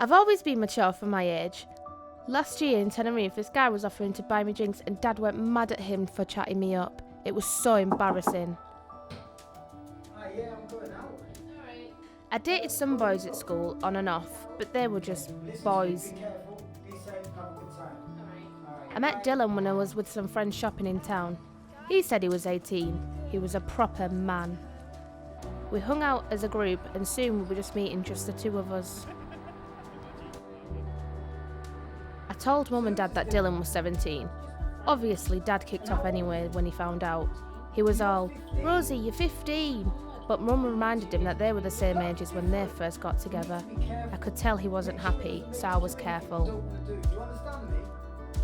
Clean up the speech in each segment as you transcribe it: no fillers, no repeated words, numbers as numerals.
I've always been mature for my age. Last year in Tenerife, this guy was offering to buy me drinks and Dad went mad at him for chatting me up. It was so embarrassing. Yeah, I'm going out. Alright. I dated some boys at school, on and off, but they were just boys. Be careful, be safe, have a good time. I met Dylan when I was with some friends shopping in town. He said he was 18. He was a proper man. We hung out as a group and soon we were just meeting just the two of us. I told Mum and Dad that Dylan was 17. Obviously, Dad kicked off anyway when he found out. He was all, "Rosie, you're 15." But Mum reminded him that they were the same age as when they first got together. I could tell he wasn't happy, so I was careful.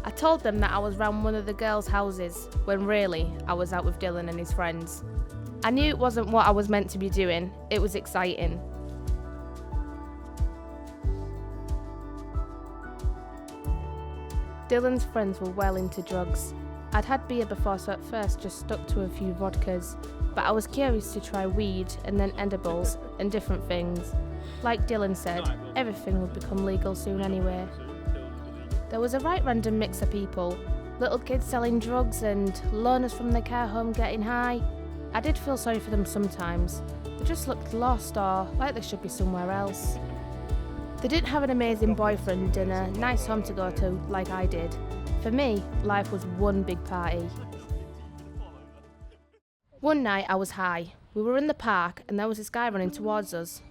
I told them that I was round one of the girls' houses, when really, I was out with Dylan and his friends. I knew it wasn't what I was meant to be doing. It was exciting. Dylan's friends were well into drugs. I'd had beer before, so at first just stuck to a few vodkas, but I was curious to try weed and then edibles and different things. Like Dylan said, everything would become legal soon anyway. There was a right random mix of people, little kids selling drugs and loners from their care home getting high. I did feel sorry for them sometimes. They just looked lost or like they should be somewhere else. They didn't have an amazing boyfriend and a nice home to go to like I did. For me, life was one big party. One night I was high. We were in the park and there was this guy running towards us.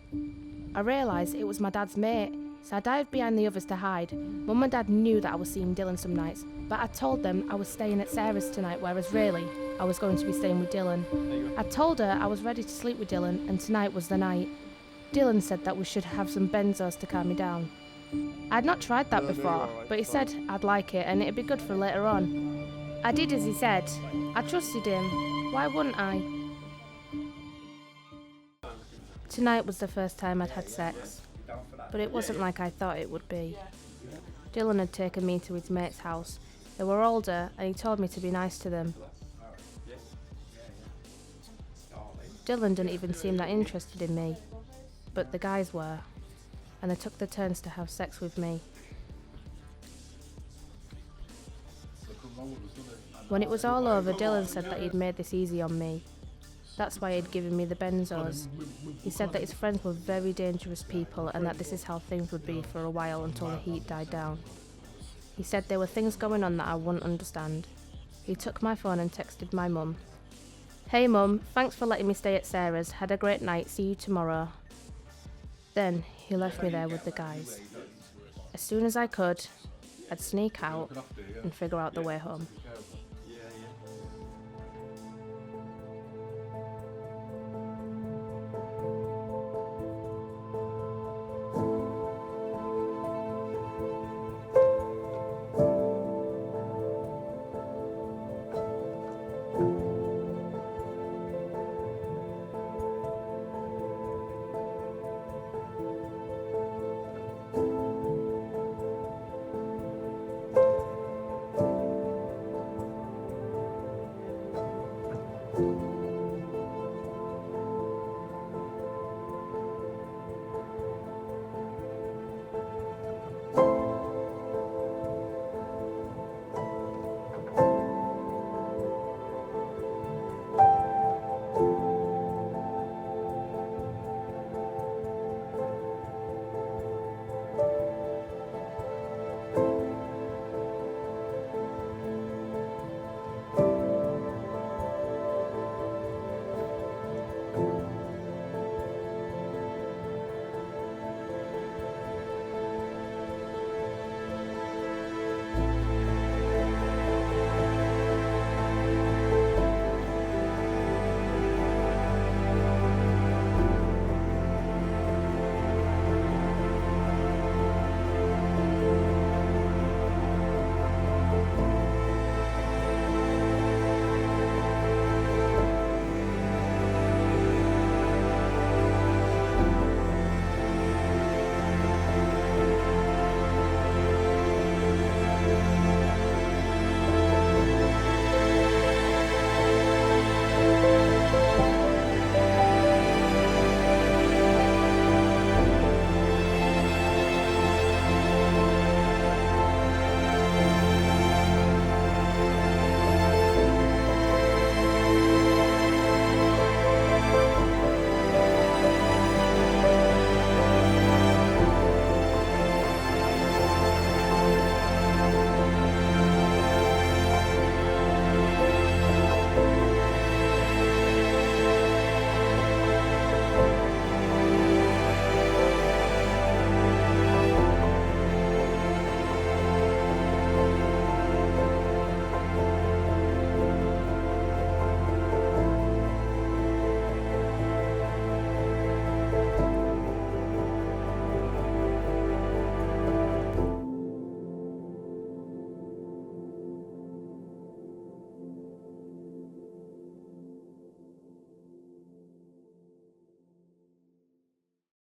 I realised it was my dad's mate, so I dived behind the others to hide. Mum and Dad knew that I was seeing Dylan some nights, but I told them I was staying at Sarah's tonight, whereas really, I was going to be staying with Dylan. I told her I was ready to sleep with Dylan and tonight was the night. Dylan said that we should have some benzos to calm me down. I'd not tried that before, but he said I'd like it and it'd be good for later on. I did as he said. I trusted him. Why wouldn't I? Tonight was the first time I'd had sex, but it wasn't like I thought it would be. Dylan had taken me to his mate's house. They were older and he told me to be nice to them. Dylan didn't even seem that interested in me, but the guys were, and they took their turns to have sex with me. When it was all over, Dylan said that he'd made this easy on me. That's why he'd given me the benzos. He said that his friends were very dangerous people and that this is how things would be for a while until the heat died down. He said there were things going on that I wouldn't understand. He took my phone and texted my mum. "Hey Mum, thanks for letting me stay at Sarah's. Had a great night, see you tomorrow." Then he left me there with the guys. As soon as I could, I'd sneak out and figure out the way home.